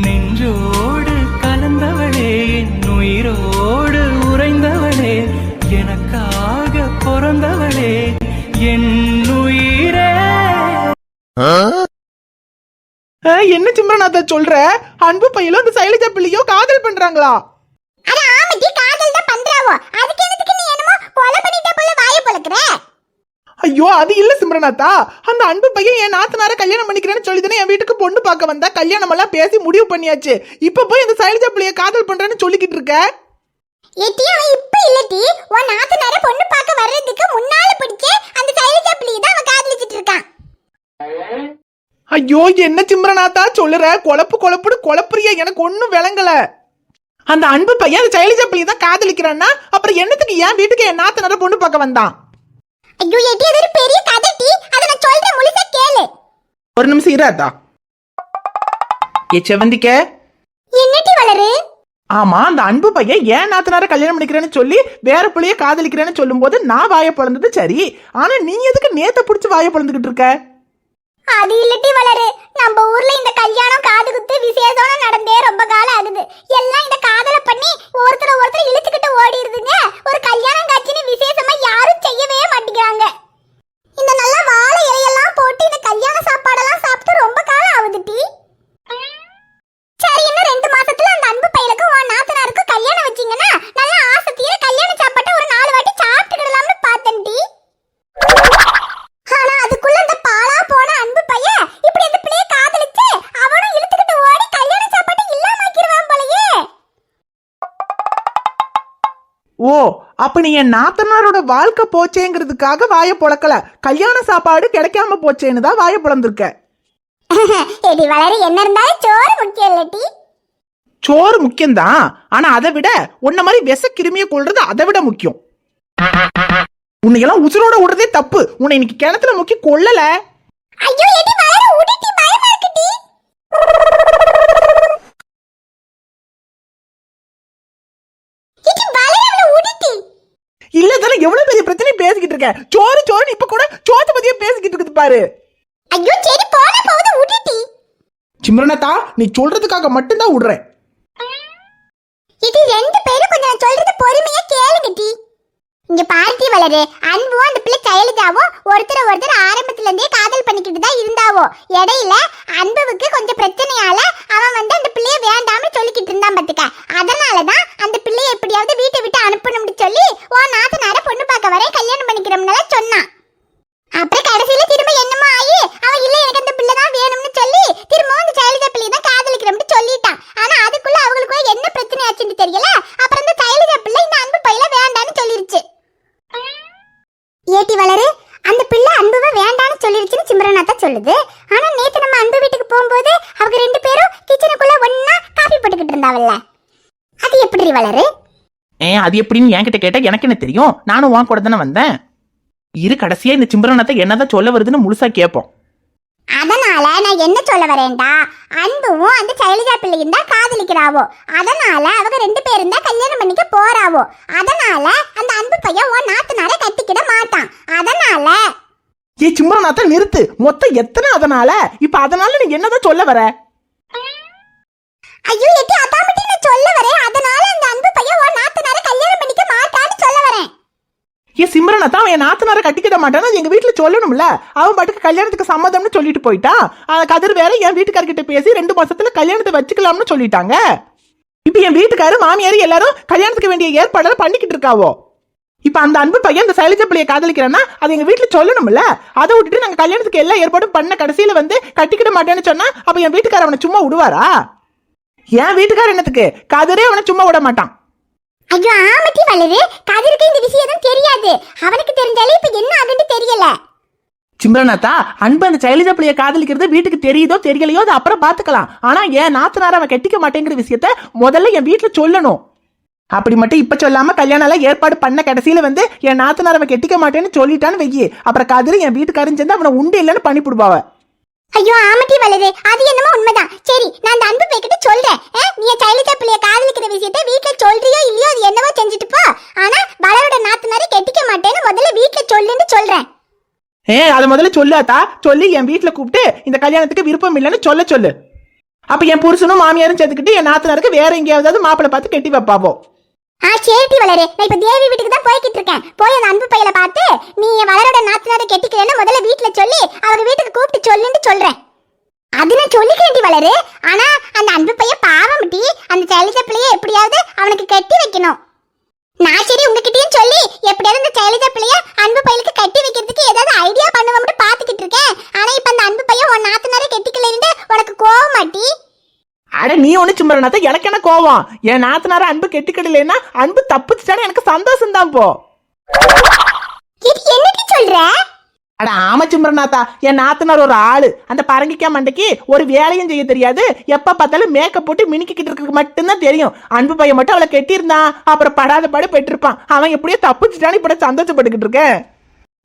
நெஞ்சோடு கலந்தவளே, என் உயிரோடு உறைந்தவளே, எனக்காக பிறந்தவளே, என் உயிரே. என்ன சிம்ரன் சொல்ற? அன்பு பையலோ அந்த சைலஜா பிள்ளையோ காதல் பண்றாங்களா? ஐயோ அது இல்ல சிம்ரனாத்தா, அந்த அன்பு பையன் என் நாத்தனார கல்யாணம் பண்ணிக்கிறேன்னு சொல்லிதானே என் வீட்டுக்கு பொண்ணு பார்க்க வந்தா. கல்யாணம் எல்லாம் பேசி முடிவு பண்ணியாச்சு. இப்ப போய் அந்த சைலஜா பிள்ளைய காதல் பண்றேன்னு சொல்லிக்கிட்டு இருக்க. இப்ப இல்லடி, உன் நாத்தனார பொண்ணு பார்க்க வர்றதுக்கு முன்னால பிடிச்ச அந்த சைலஜா பிள்ளைய தான் அவன் காதலிச்சிட்டு இருக்கான். ஐயோ என்ன சிம்ரனாத்தா சொல்லுற? குழப்புன்னு குழப்புறிய, எனக்கு ஒண்ணும் விளங்கல. அந்த அன்பு பையன் அந்த சைலஜா பிள்ளைய தான் காதலிக்கிறான்னா அப்புறம் என்னத்துக்கு என் வீட்டுக்கு என் நாத்தனார பொண்ணு பார்க்க வந்தான்? ஐயோ ஏடி, அது ஒரு பெரிய கதைடி, அத நான் சொல்றேன், முழுசா கேளு. ஒரு நிமிஷம் இராதா. செவந்திக்க என்னடி வளரு? ஆமா, அந்த அன்பு பையன் ஏன் நாத்தனார கல்யாணம் பண்ணிக்கிறேன்னு சொல்லி வேற பிள்ளைய காதலிக்கிறேன்னு சொல்லும் போது நான் வாய பொழந்தது சரி. ஆனா நீ எதுக்கு நேத்த புடிச்சு வாய பொழந்துகிட்டு இருக்க? அது இல்லடி வளரு, நம்ம ஊர்ல இந்த கல்யாணம் காது குத்து விசேஷம் நடந்தே ரொம்ப காலம் ஆகுது. எல்லாம் இந்த காதல பண்ணி ஒருத்தர் இழுத்துக்கிட்டு ஓடிடுதுங்க. ஒரு கல்யாணம் காட்சின்னு விசேஷமா யாரும் செய்யவே மாட்டேங்கிறாங்க. இந்த நல்ல வாழை இலையெல்லாம் போட்டு இந்த கல்யாண சாப்பாடெல்லாம் சாப்பிட்டு ரொம்ப காலம் ஆகுதுடி. சரி, இன்னும் 2 மாசத்துல அந்த அன்பு பையலுக்கு உன் நாத்தனாருக்கு கல்யாணம் வச்சீங்கன்னா நல்ல ஆசை தீர கல்யாண சாப்பாட்டை ஒரு 4 வாட்டி சாப்பிட்டுக்கிடலாம்னு பார்த்தேன்டி. ஆனா அதுக்குள்ள அந்த பாலா போன அன்பு பையன் இப்படி அந்த பிள்ளைய காதலிச்சு அவனும் இழுத்துக்கிட்டு ஓடி கல்யாண சாப்பாட்டை இல்லாம ஆக்கிடுவான் போலயே. ஓ, அப்ப நீ என் நாத்தனாரோட வாழ்க்கை போச்சேங்கிறதுக்காக வாய பொழக்கல, கல்யாண சாப்பாடு கிடைக்காம போச்சேன்னு தான் வாய பொழந்திருக்க. எடி வளரு, என்ன இருந்தாலும் சோறு முக்கியம் இல்லடி. சோறு முக்கியம்தான், ஆனா அதை விட உன்ன மாதிரி விஷ கிருமியை கொள்றது அதை விட முக்கியம். உன்னையெல்லாம் உசுரோட விடுறதே தப்பு. உன்னை இன்னைக்கு கிணத்துல முக்கி கொல்லல. ஐயோ எடி வளரு, உடிட்டி பயமா இருக்குடி. எடி வளரு, அவள உடிட்டி. இல்ல தான, எவ்வளவு பெரிய பிரச்சனை பேசிக்கிட்டு இருக்க. சோறு இப்ப கூட சோத்த பத்தியே பேசிக்கிட்டு இருக்குது பாரு. ஐயோ சரி, போன போகுது, உடிட்டி. சிம்ரனத்தா, நீ சொல்றதுக்காக மட்டும்தான் விடுறேன். இது 2 பேரும் கொஞ்சம் சொல்றது பொறுமையா கேளுங்கடி. இங்க பார்த்தி வளரு, அன்பும் அந்த பிள்ளை சைலஜாவும் ஒருத்தர் ஆரம்பத்துல இருந்தே காதல் பண்ணிக்கிட்டு தான் இருந்தாவோ. இடையில அன்புவுக்கு கொஞ்சம் பிரச்சனையால அவன் அந்த பிள்ளைய வேண்டாம்னு சொல்லிக்கிட்டு இருந்தான் பாத்துக்க. அதனாலதான் அந்த பிள்ளைய எப்படியாவது வீட்டை விட்டு அனுப்பணும்னு சொல்லி ஓ நாத்தனார பொண்ணு பார்க்க வர கல்யாணம் பண்ணிக்கிறோம்னால சொன்னான். அப்புறம் கடைசியில திரும்ப என்னமோ ஆகி அவன் இல்ல எனக்கு அந்த பிள்ளை தான் வேணும்னு சொல்லி திரும்ப அந்த சைலஜா பிள்ளைய தான் காதலிக்கிறோம்னு சொல்லிட்டான். ஆனா அதுக்குள்ள அவங்களுக்குள்ள என்ன பிரச்சனை ஆச்சுன்னு தெரியல. அப்புறம் அந்த சைலஜா பிள்ளை இந்த அன்பு பையில வேண்டான்னு சொல்லிருச்சு. ஏட்டி வளரு, அந்த பிள்ளை அன்புவை வேண்டான்னு சொல்லிருச்சுன்னு சிம்ரனாத்தா சொல்லுது. ஆனா நேத்து நம்ம அன்பு வீட்டுக்கு போகும்போது அவங்க 2 பேரும் கிச்சனுக்குள்ள ஒண்ணா காபி போட்டுக்கிட்டு இருந்தாவல்ல, அது எப்படி வளரு? அது எப்படின்னு என்கிட்ட கேட்டா எனக்கு என்ன தெரியும்? நானும் உன் கூட தானே வந்தேன். இரு, கடைசியா இந்த சிம்ரனத்தை என்னதான் சொல்ல வருதுன்னு முழுசா கேட்போம். அதனால நான் என்ன சொல்ல வரேன்டா, அன்புவும் அந்த சைலஜா பிள்ளையும் தான் காதலிக்கிறாவோ. அதனால அவங்க 2 பேரும் தான் கல்யாணம் பண்ணிக்க போறாவோ. அதனால அந்த அன்பு பையன் உன் நாத்தனார கட்டிக்கிட மாட்டான். அதனால சிம்ரனாத்தா நிறுத்து. மொத்தம் எத்தனை அதனால? இப்ப அதனால நீ என்னதான் சொல்ல வர? ஐயோ எட்டி, அதான் மட்டும் நான் சொல்ல வரேன். அதனால அந்த அன்பு பையன் உன் நாத்தனார கல்யாணம் பண்ணிக்க மாட்டான்னு சொல்ல வரேன். சிம்ரனத்தா அவன் நாத்தனார கட்டிக்கிட மாட்டான்னு எங்க வீட்டுல சொல்லணும்ல. அவன் பாட்டுக்கு கல்யாணத்துக்கு சம்மதம்னு சொல்லிட்டு போயிட்டான். கதிர் வேற என் வீட்டுக்காரர்கிட்ட பேசி 2 மாசத்துல கல்யாணத்தை வச்சுக்கலாம்னு சொல்லிட்டாங்க. இப்ப என் வீட்டுக்காரு மாமியாரு எல்லாரும் கல்யாணத்துக்கு வேண்டிய ஏற்பாடு பண்ணிக்கிட்டு இருக்காவோ. இப்ப அந்த அன்பு பையன் அந்த சைலஜா பிள்ளைய காதலிக்கிறேன்னா அது எங்க வீட்டுல சொல்லணும்ல. அதை விட்டுட்டு நாங்க கல்யாணத்துக்கு எல்லா ஏற்பாடும் பண்ண கடைசியில கட்டிக்கிட மாட்டேன்னு சொன்னா அப்ப என் வீட்டுக்கார அவனை சும்மா விடுவாரா? என் வீட்டுக்கார என்னத்துக்கு கதிரே அவனை சும்மா விட மாட்டான். ஐயோ ஆமட்டி வளரு, கதிருக்கு இந்த விஷயம் தெரியாது. அவனுக்கு தெரிஞ்சாலே இப்ப என்ன ஆகுன்னு தெரியல. சிம்ரனாத்தா, அன்பு அந்த சைலஜா பிள்ளைய காதலிக்கிறது வீட்டுக்கு தெரியுதோ தெரியலையோ அது அப்புறம் பாத்துக்கலாம். ஆனா என் நாத்தனார அவன் கட்டிக்க மாட்டேங்கிற விஷயத்த முதல்ல என் வீட்டுல சொல்லணும். அப்படி மட்டும் இப்ப சொல்லாம கல்யாணம் எல்லாம் ஏற்பாடு பண்ண கடைசியில என் நாத்தனார அவன் கட்டிக்க மாட்டேன்னு சொல்லிட்டான்னு வெய்யி. அப்புறம் கதிரு என் வீட்டுக்காரன் சேர்ந்து அவனை உண்டு இல்லைன்னு பண்ணி போடுவாவ. ஐயோ ஆமட்டி வளரு, அது என்னமோ உண்மைதான். சரி, நான் அந்த அன்பு பைக்கிட்ட சொல்றேன். நீ சைலஜா பிள்ளைய காதலிக்கிற விஷயத்த வீட்டுல சொல்றியோ இல்லையோ அது என்னவோ செஞ்சுட்டு போ. ஆனா வளரோட நாத்தனாரை கட்டிக்க மாட்டேன்னு முதல்ல வீட்டுல சொல்லுன்னு சொல்றேன். அதை முதல்ல சொல்லாத்தா. சொல்லி என் வீட்டுல கூப்பிட்டு இந்த கல்யாணத்துக்கு விருப்பம் இல்லைன்னு சொல்லு. அப்ப என் புருஷனும் மாமியாரும் சேர்த்துக்கிட்டு என் நாத்தனாருக்கு வேற எங்கேயாவது மாப்பிள்ளை பார்த்து கட்டி வைப்பாவோ. சேட்டி வளரு, நான் இப்ப தேவி வீட்டுக்கு தான் போய்கிட்டு இருக்கேன். போய் அந்த அன்பு பையல பார்த்து நீ வளரோட நாத்தனாரை கெட்டிக்கிறேன்னு முதல்ல வீட்டுல சொல்லி அவங்க வீட்டுக்கு கூப்பிட்டு சொல்லுன்னு சொல்றேன். அது நான் சொல்லிக்கிறேன் வளரு. ஆனா அந்த அன்பு பையன் பாவம் டி, அந்த சைலஜா பிள்ளைய எப்படியாவது அவனுக்கு கட்டி வைக்கணும். நான் சரி உங்ககிட்டயும் சொல்லி எப்படியாவது அந்த சைலஜா பிள்ளைய அன்பு பையலுக்கு கட்டி வைக்கிறதுக்கு ஏதாவது ஐடியா பண்ணுவோம்னு பாத்துக்கிட்டு இருக்கேன். ஆனா இப்ப அந்த அன்பு பையன் உன் நாத்தனாரை கெட்டிக்கலன்னு உனக்கு கோவம் மாட்டி? அட நீ ஒண்ணு சிம்மரனாத்தா, எனக்கு என்ன கோவம்? என் நாத்தனார அன்பு கெட்டிக்கடலைன்னா அன்பு தப்பிச்சுட்டானே எனக்கு சந்தோஷம் தான். போ என்னடி சொல்ற? அட ஆமா சிம்மரனாத்தா, என் நாத்தனார் ஒரு ஆளு. அந்த பரங்கிக்கா மண்டைக்கு ஒரு வேலையும் செய்ய தெரியாது. எப்ப பார்த்தாலும் மேக்கப் போட்டு மினிக்கிட்டு இருக்கிறதுக்கு மட்டும்தான் தெரியும். அன்பு பையன் மட்டும் அவளை கெட்டியிருந்தான், அப்புறம் படாத பாடு பெற்றிருப்பான். அவன் எப்படியோ தப்பிச்சுட்டானு இப்ப சந்தோஷப்பட்டுக்கிட்டு இருக்கேன்.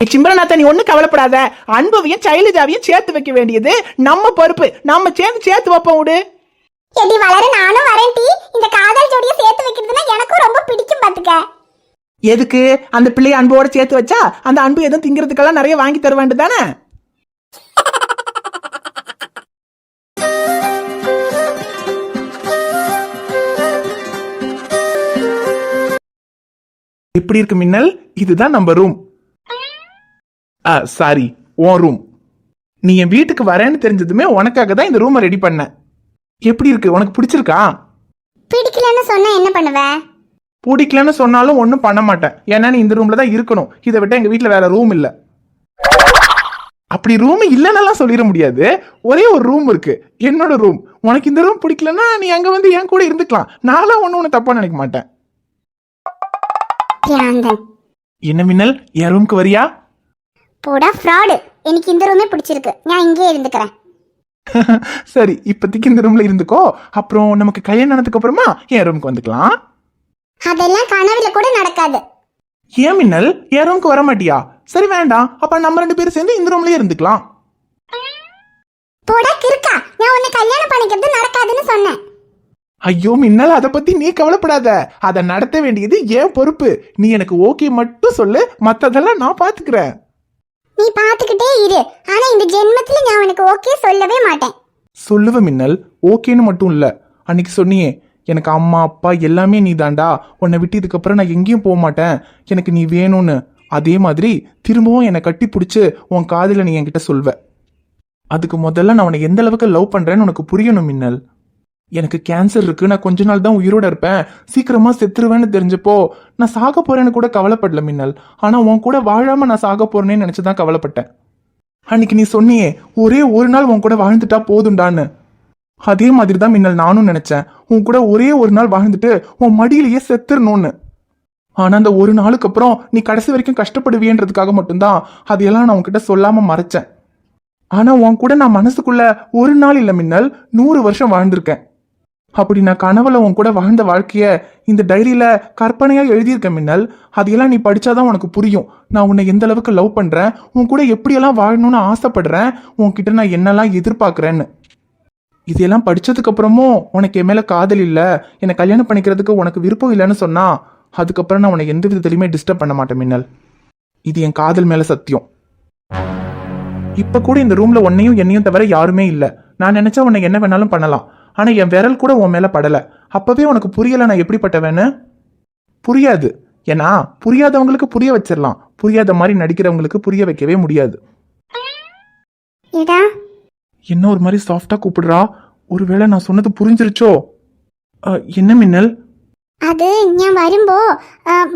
சிம்மரனாத்தா நீ ஒண்ணு கவலைப்படாத. அன்புவையும் சைலஜாவையும் சேர்த்து வைக்க வேண்டியது நம்ம பொறுப்பு. நம்ம சேர்த்து வைப்போம். விடு எடி வளர, நானும் வரேன் டி. இந்த காதல் ஜோடியை சேர்த்து வைக்கிறதுனா எனக்கும் ரொம்ப பிடிக்கும் பாத்துக்க. எதுக்கு அந்த பிள்ளைய அன்போட சேர்த்து வச்சா அந்த அன்பு எதுவும் திங்கிறதுக்கெல்லாம் நிறைய வாங்கி தர வேண்டியதானே? எப்படி இருக்கு மின்னல்? இதுதான் நம்ம ரூம். சாரி, உன் ரூம். நீ என் வீட்டுக்கு வரேன்னு தெரிஞ்சதுமே உனக்காக தான் இந்த ரூமை ரெடி பண்ண. எப்படி இருக்கு? உனக்கு பிடிச்சிருக்கா? பிடிக்கலன்னு சொன்னா என்ன பண்ணுவ? பிடிக்கலன்னு சொன்னாலும் ஒன்றும் பண்ண மாட்டேன். ஏன்னா நீ இந்த ரூம்ல தான் இருக்கணும். இதை விட்ட எங்க வீட்டில் வேற ரூம் இல்லை. அப்படி ரூம் இல்லைன்னெல்லாம் சொல்லிட முடியாது. ஒரே ஒரு ரூம் இருக்கு, என்னோட ரூம். உனக்கு இந்த ரூம் பிடிக்கலன்னா நீ அங்க வந்து என் கூட இருந்துக்கலாம். நான்லாம் ஒண்ணு தப்பா நினைக்க மாட்டேன். என்ன மின்னல், என் ரூமுக்கு வரியா? போடா ஃப்ராடு. எனக்கு இந்த ரூமே பிடிச்சிருக்கு, நான் இங்கே இருந்துக்கிறேன். சரி, இப்போதைக்கு இந்த ரூம்ல இருந்துக்கோ. அப்புறம் நமக்கு கல்யாணத்துக்கு அப்புறமா என் ரூமுக்கு வந்துக்கலாம். அதெல்லாம் கனவுல கூட நடக்காது. ஏன் மின்னல், என் ரூமுக்கு வர மாட்டியா? சரி வேண்டாம், அப்ப நம்ம 2 பேரும் சேர்ந்து இந்த ரூம்லயே இருந்துக்கலாம். போடா கிறுக்கா, நான் உன்னை கல்யாணம் பண்ணிக்கிறது நடக்காதுன்னு சொன்னேன். ஐயோ மின்னல், அதை பத்தி நீ கவலைப்படாத. அதை நடத்த வேண்டியது என் பொறுப்பு. நீ எனக்கு ஓகே மட்டும் சொல்லு, மத்ததெல்லாம் நான் பாத்துக்கிறேன். நீ பாத்துக்கிட்டே இரு. ஆனா இந்த ஜென்மத்துல நான் உனக்கு ஓகே சொல்லவே மாட்டேன். சொல்லுவ மின்னல், ஓகேன்னு மட்டும் இல்ல. அன்னைக்கு சொன்னியே எனக்கு அம்மா அப்பா எல்லாமே நீ தாண்டா, உன்னை விட்டு இதுக்கப்புறம் நான் எங்கேயும் போக மாட்டேன், எனக்கு நீ வேணும்னு. அதே மாதிரி திரும்பவும் என்னை கட்டி பிடிச்சி உன் காதில் நீ என்கிட்ட சொல்வ. அதுக்கு முதல்ல நான் உன்னை எந்த அளவுக்கு லவ் பண்றேன்னு உனக்கு புரியணும் மின்னல். எனக்கு கேன்சர் இருக்கு, நான் கொஞ்ச நாள் தான் உயிரோட இருப்பேன், சீக்கிரமா செத்துருவேன்னு தெரிஞ்சப்போ நான் சாக போறேன்னு கூட கவலைப்படல மின்னல். ஆனா உன் கூட வாழாம நான் சாக போறேன்னு நினைச்சுதான் கவலைப்பட்டேன். அன்னைக்கு நீ சொன்னியே ஒரே ஒரு நாள் உன் கூட வாழ்ந்துட்டா போதுண்டான்னு. அதே மாதிரி தான் மின்னல் நானும் நினைச்சேன். உன் கூட ஒரே ஒரு நாள் வாழ்ந்துட்டு உன் மடியிலேயே செத்துறணும்னு. ஆனா அந்த ஒரு நாளுக்கு அப்புறம் நீ கடைசி வரைக்கும் கஷ்டப்படுவியன்றதுக்காக மட்டும்தான் அதையெல்லாம் நான் உன்கிட்ட சொல்லாம மறைச்சேன். ஆனா உன் கூட நான் மனசுக்குள்ள ஒரு நாள் இல்ல மின்னல், 100 வருஷம் வாழ்ந்திருக்கேன். அப்படி நான் கனவுல உன் கூட வாழ்ந்த வாழ்க்கைய இந்த டைரியில கற்பனையா எழுதியிருக்க மின்னல். அதையெல்லாம் நீ படிச்சாதான் உனக்கு புரியும் நான் உன்னை எந்த அளவுக்கு லவ் பண்றேன், உன் கூட எப்படியெல்லாம் வாழணும்னு ஆசைப்படுறேன், உன்கிட்ட நான் என்னெல்லாம் எதிர்பார்க்கறேன்னு. இதெல்லாம் படிச்சதுக்கு அப்புறமும் உனக்கு என் மேல காதல் இல்ல, என்னை கல்யாணம் பண்ணிக்கிறதுக்கு உனக்கு விருப்பம் இல்லைன்னு சொன்னா அதுக்கப்புறம் நான் உன்னை எந்த விதத்திலையுமே டிஸ்டர்ப் பண்ண மாட்டேன் மின்னல். இது என் காதல் மேல சத்தியம். இப்ப கூட இந்த ரூம்ல உன்னையும் என்னையும் தவிர யாருமே இல்ல. நான் நினைச்சா உன்னை என்ன வேணாலும் பண்ணலாம். ஆனா என் விரல் கூட உன் மேல படல. அப்பவே உனக்கு புரியல நான் எப்படிப்பட்டவன்னு. புரியாது. ஏன்னா புரியாதவங்களுக்கு புரிய வச்சிடலாம், புரியாத மாதிரி நடிக்கிறவங்களுக்கு புரிய வைக்கவே முடியாது. என்ன ஒரு மாதிரி சாஃப்டா கூப்பிடுறா? ஒருவேளை நான் சொன்னது புரிஞ்சிருச்சோ? என்ன மின்னல்? அது நான் வரும்போ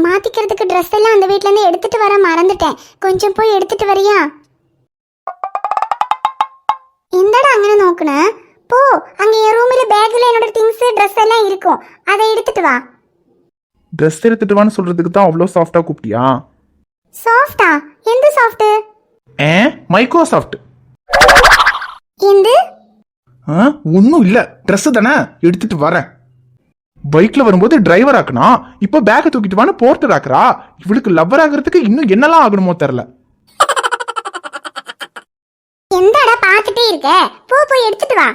மாத்திக்கிறதுக்கு ட்ரெஸ் எல்லாம் அந்த வீட்ல இருந்து எடுத்துட்டு வர மறந்துட்டேன். கொஞ்சம் போய் எடுத்துட்டு வரியா? எந்தடா அங்கே நோக்குன? போ, அங்க என் ரூம்ல பேக்ல என்னோட திங்ஸ் ட்ரெஸ் எல்லாம் இருக்கும், அதை எடுத்துட்டு வா. ட்ரெஸ் எடுத்துட்டு வான்னு சொல்றதுக்கு தான் அவ்வளோ சாஃப்டா கூப்பிட்டியா? சாஃப்டா? எந்த சாஃப்ட்? மைக்ரோசாஃப்ட். எந்த? ஒன்னும் இல்ல, ட்ரெஸ் தானே, எடுத்துட்டு வரேன். பைக்ல வரும்போது டிரைவர் ஆக்குனா, இப்போ பேக்கை தூக்கிட்டு வான்னு போர்ட்டர் ஆக்குறா. இவளுக்கு லவ்வர் ஆகுறதுக்கு இன்னும் என்னெல்லாம் ஆகணுமோ தெரியல. எந்தடா பாத்துட்டே இருக்க? போ, போய் எடுத்துட்டு வா.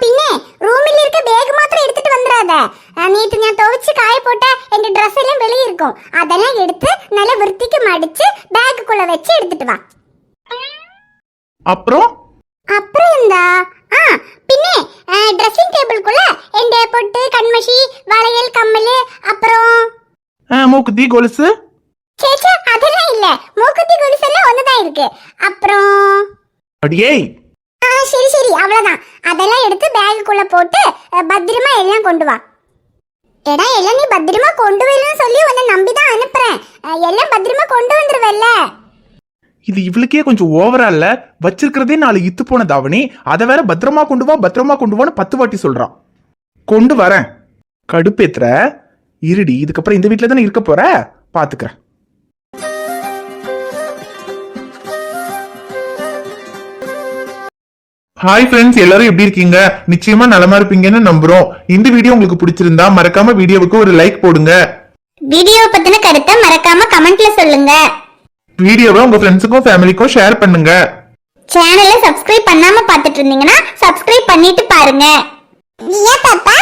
பின்னே ரூமில் இருக்க பேக் மாத்திரம் எடுத்துட்டு வந்துடாத. நேற்று நான் துவைச்சு காய போட்ட எங்க ட்ரெஸ் எல்லாம் வெளியே இருக்கும், அதெல்லாம் எடுத்து நல்லா விருத்திக்கு மடிச்சு பேக்குக்குள்ள வச்சு எடுத்துட்டு வா. அப்புறம் அப்புறம் இருந்தா பின்னே ட்ரெஸ்ஸிங் டேபிள்குள்ள எந்த பொட்டு கண்மஷி வளையல் கம்மல் அப்புறம் மூக்குத்தி கொலுசு. சேச்சே அதெல்லாம் இல்ல, மூக்குத்தி கொலுசு எல்லாம் ஒண்ணுதான் இருக்கு. அப்புறம் அடியே சரி சரி அவ்வளவுதான். அதெல்லாம் எடுத்து பேக்குள்ள போட்டு பத்திரமா எல்லாம் கொண்டு வா. எடா எல்லாம் நீ பத்திரமா கொண்டு வரலன்னு சொல்லி உன்னை நம்பிதான் அனுப்புறேன். எல்லாம் பத்திரமா கொண்டு வந்துருவல்ல. இது இவளுக்கே கொஞ்சம் ஓவரா இல்ல? வச்சிருக்கிறதே 4 இத்து போன தாவணி, அதை வேற பத்திரமா கொண்டு வா பத்திரமா கொண்டு வான்னு 10 வாட்டி சொல்றான். கொண்டு வரேன். கடுப்பேத்துற இருடி, இதுக்கப்புறம் இந்த வீட்டுல தானே இருக்க போற, பாத்துக்கிறேன். ஹாய் ஃப்ரெண்ட்ஸ், எல்லாரும் எப்படி இருக்கீங்க? நிச்சயமா நலமா இருப்பீங்கன்னு நம்புறோம். இந்த வீடியோ உங்களுக்கு பிடிச்சிருந்தா மறக்காம வீடியோவுக்கு ஒரு லைக் போடுங்க. வீடியோ பத்தின கருத்தை மறக்காம கமெண்ட்ல சொல்லுங்க. வீடியோவை உங்க ஃப்ரெண்ட்ஸுக்கும் ஃபேமிலிக்கும் ஷேர் பண்ணுங்க. சேனலை சப்ஸ்கிரைப் பண்ணாம பாத்துட்டு இருந்தீங்கன்னா சப்ஸ்கிரைப் பண்ணிட்டு பாருங்க. ஏன் பாப்பா